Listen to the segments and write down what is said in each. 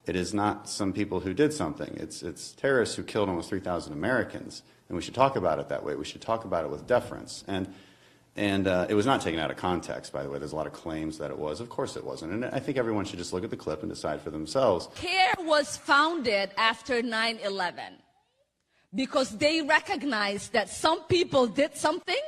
It is not some people who did something. It's terrorists who killed almost 3,000 Americans, and we should talk about it that way. We should talk about it with deference. And it was not taken out of context, by the way. There's a lot of claims that it was. Of course it wasn't. And I think everyone should just look at the clip and decide for themselves. CARE was founded after 9/11 because they recognized that some people did something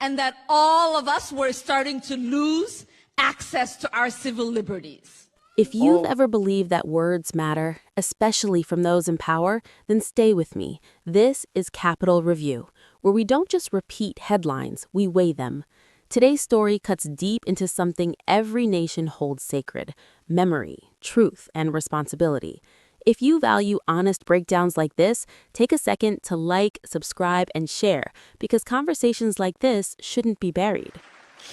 and that all of us were starting to lose access to our civil liberties. If you've ever believed that words matter, especially from those in power, then stay with me. This is Capitol Review, where we don't just repeat headlines, we weigh them. Today's story cuts deep into something every nation holds sacred: memory, truth, and responsibility. If you value honest breakdowns like this, take a second to like, subscribe, and share, because conversations like this shouldn't be buried.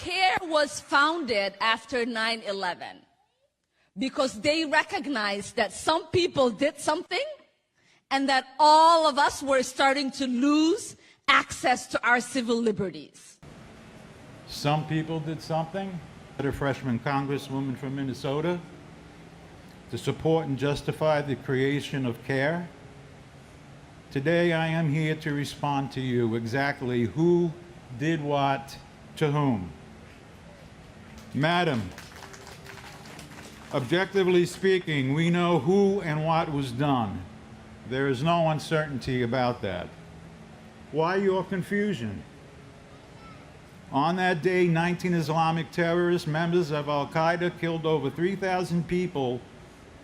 CARE was founded after 9/11 because they recognized that some people did something and that all of us were starting to lose access to our civil liberties. Some people did something. A freshman congresswoman from Minnesota to support and justify the creation of CARE. Today I am here to respond to you exactly who did what to whom. Madam, objectively speaking, we know who and what was done. There is no uncertainty about that. Why your confusion? On that day, 19 Islamic terrorist members of Al-Qaeda killed over 3,000 people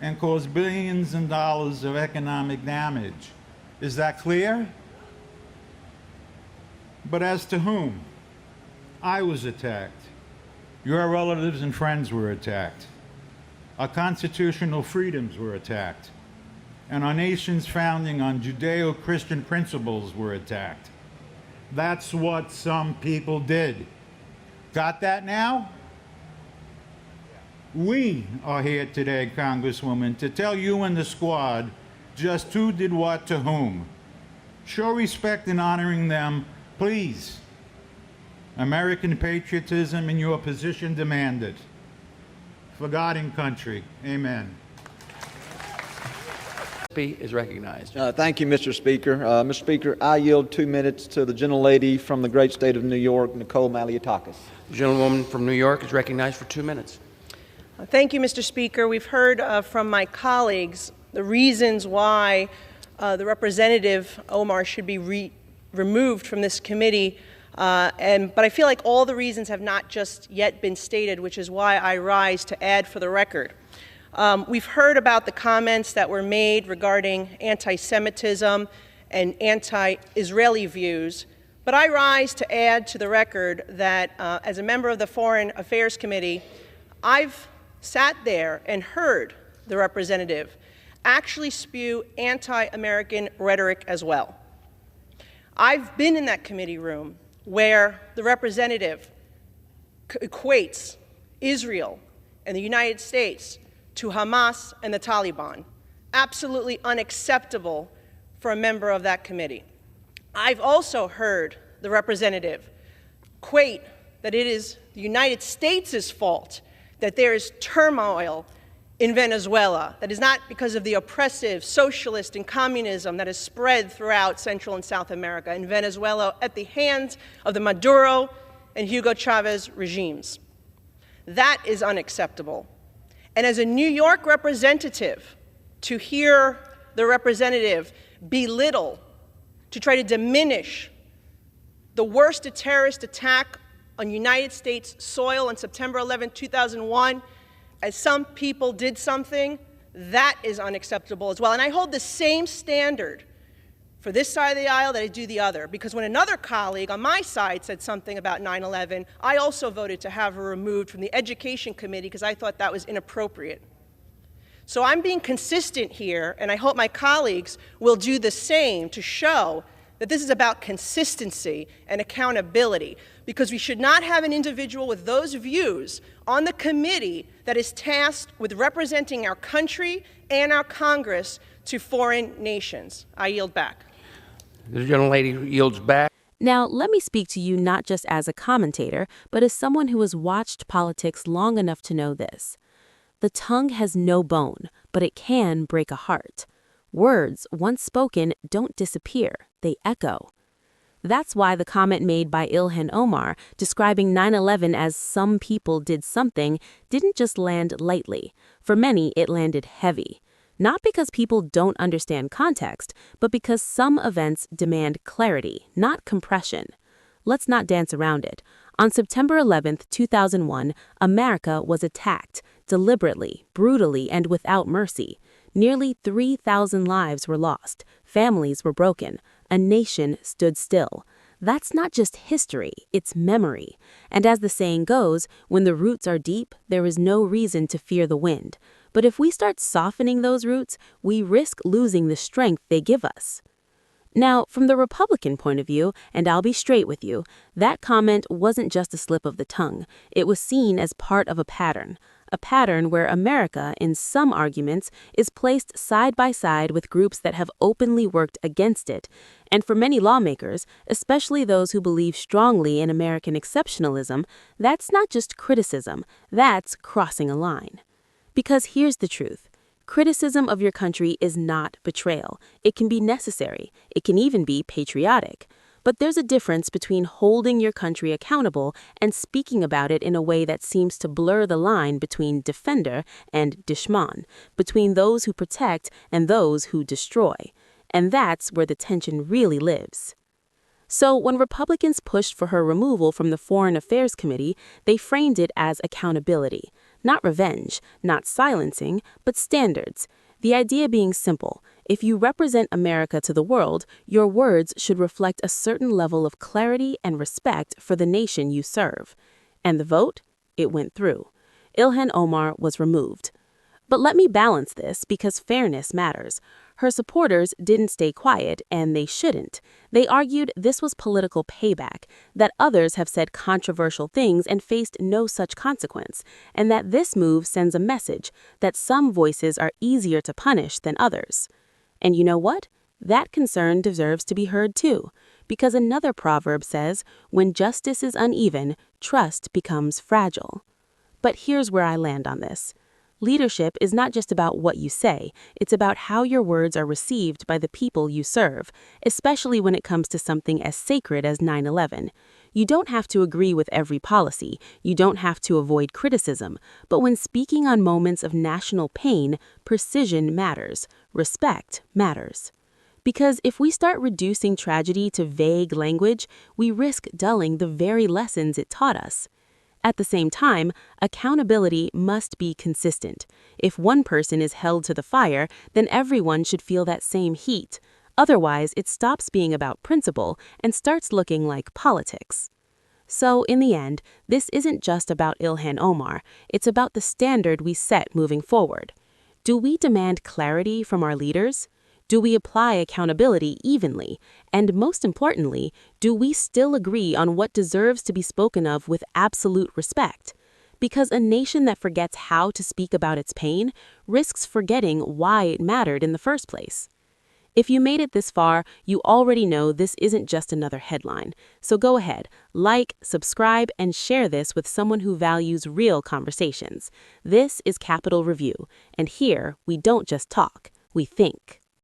and caused billions of dollars of economic damage. Is that clear? But as to whom? I was attacked. Your relatives and friends were attacked. Our constitutional freedoms were attacked. And our nation's founding on Judeo-Christian principles were attacked. That's what some people did. Got that now? We are here today, Congresswoman, to tell you and the squad just who did what to whom. Show respect in honoring them, please. American patriotism in your position demand it. For God and country, amen. Is recognized. Thank you, Mr. Speaker. Mr. Speaker, I yield 2 minutes to the gentlelady from the great state of New York, Nicole Malliotakis. The gentlewoman from New York is recognized for 2 minutes. Thank you, Mr. Speaker. We've heard from my colleagues the reasons why the Representative Omar should be removed from this committee, but I feel like all the reasons have not just yet been stated, which is why I rise to add for the record. We've heard about the comments that were made regarding anti-Semitism and anti-Israeli views, but I rise to add to the record that as a member of the Foreign Affairs Committee, I've sat there and heard the representative actually spew anti-American rhetoric as well. I've been in that committee room where the representative equates Israel and the United States to Hamas and the Taliban. Absolutely unacceptable for a member of that committee. I've also heard the representative equate that it is the United States' fault that there is turmoil in Venezuela, that is not because of the oppressive socialist and communism that has spread throughout Central and South America and Venezuela at the hands of the Maduro and Hugo Chavez regimes. That is unacceptable. And as a New York representative, to hear the representative belittle, to try to diminish the worst terrorist attack on United States soil on September 11, 2001, as some people did something, that is unacceptable as well. And I hold the same standard for this side of the aisle that I do the other, because when another colleague on my side said something about 9/11, I also voted to have her removed from the Education Committee because I thought that was inappropriate. So I'm being consistent here, and I hope my colleagues will do the same to show that this is about consistency and accountability, because we should not have an individual with those views on the committee that is tasked with representing our country and our Congress to foreign nations. I yield back. The gentlelady yields back. Now, let me speak to you not just as a commentator, but as someone who has watched politics long enough to know this. The tongue has no bone, but it can break a heart. Words, once spoken, don't disappear, they echo. That's why the comment made by Ilhan Omar, describing 9/11 as some people did something, didn't just land lightly. For many, it landed heavy. Not because people don't understand context, but because some events demand clarity, not compression. Let's not dance around it. On September 11th, 2001, America was attacked, deliberately, brutally, and without mercy. Nearly 3,000 lives were lost, families were broken, a nation stood still. That's not just history, it's memory. And as the saying goes, when the roots are deep, there is no reason to fear the wind. But if we start softening those roots, we risk losing the strength they give us. Now, from the Republican point of view, and I'll be straight with you, that comment wasn't just a slip of the tongue. It was seen as part of a pattern where America, in some arguments, is placed side by side with groups that have openly worked against it. And for many lawmakers, especially those who believe strongly in American exceptionalism, that's not just criticism, that's crossing a line. Because here's the truth. Criticism of your country is not betrayal. It can be necessary. It can even be patriotic. But there's a difference between holding your country accountable and speaking about it in a way that seems to blur the line between defender and dushman, between those who protect and those who destroy. And that's where the tension really lives. So when Republicans pushed for her removal from the Foreign Affairs Committee, they framed it as accountability. Not revenge, not silencing, but standards. The idea being simple. If you represent America to the world, your words should reflect a certain level of clarity and respect for the nation you serve. And the vote? It went through. Ilhan Omar was removed. But let me balance this because fairness matters. Her supporters didn't stay quiet, and they shouldn't. They argued this was political payback, that others have said controversial things and faced no such consequence, and that this move sends a message that some voices are easier to punish than others. And you know what? That concern deserves to be heard too, because another proverb says, when justice is uneven, trust becomes fragile. But here's where I land on this. Leadership is not just about what you say, it's about how your words are received by the people you serve, especially when it comes to something as sacred as 9/11. You don't have to agree with every policy, you don't have to avoid criticism, but when speaking on moments of national pain, precision matters, respect matters. Because if we start reducing tragedy to vague language, we risk dulling the very lessons it taught us. At the same time, accountability must be consistent. If one person is held to the fire, then everyone should feel that same heat. Otherwise, it stops being about principle and starts looking like politics. So, in the end, this isn't just about Ilhan Omar. It's about the standard we set moving forward. Do we demand clarity from our leaders? Do we apply accountability evenly? And most importantly, do we still agree on what deserves to be spoken of with absolute respect? Because a nation that forgets how to speak about its pain risks forgetting why it mattered in the first place. If you made it this far, you already know this isn't just another headline. So go ahead, like, subscribe, and share this with someone who values real conversations. This is Capitol Review, and here we don't just talk, we think.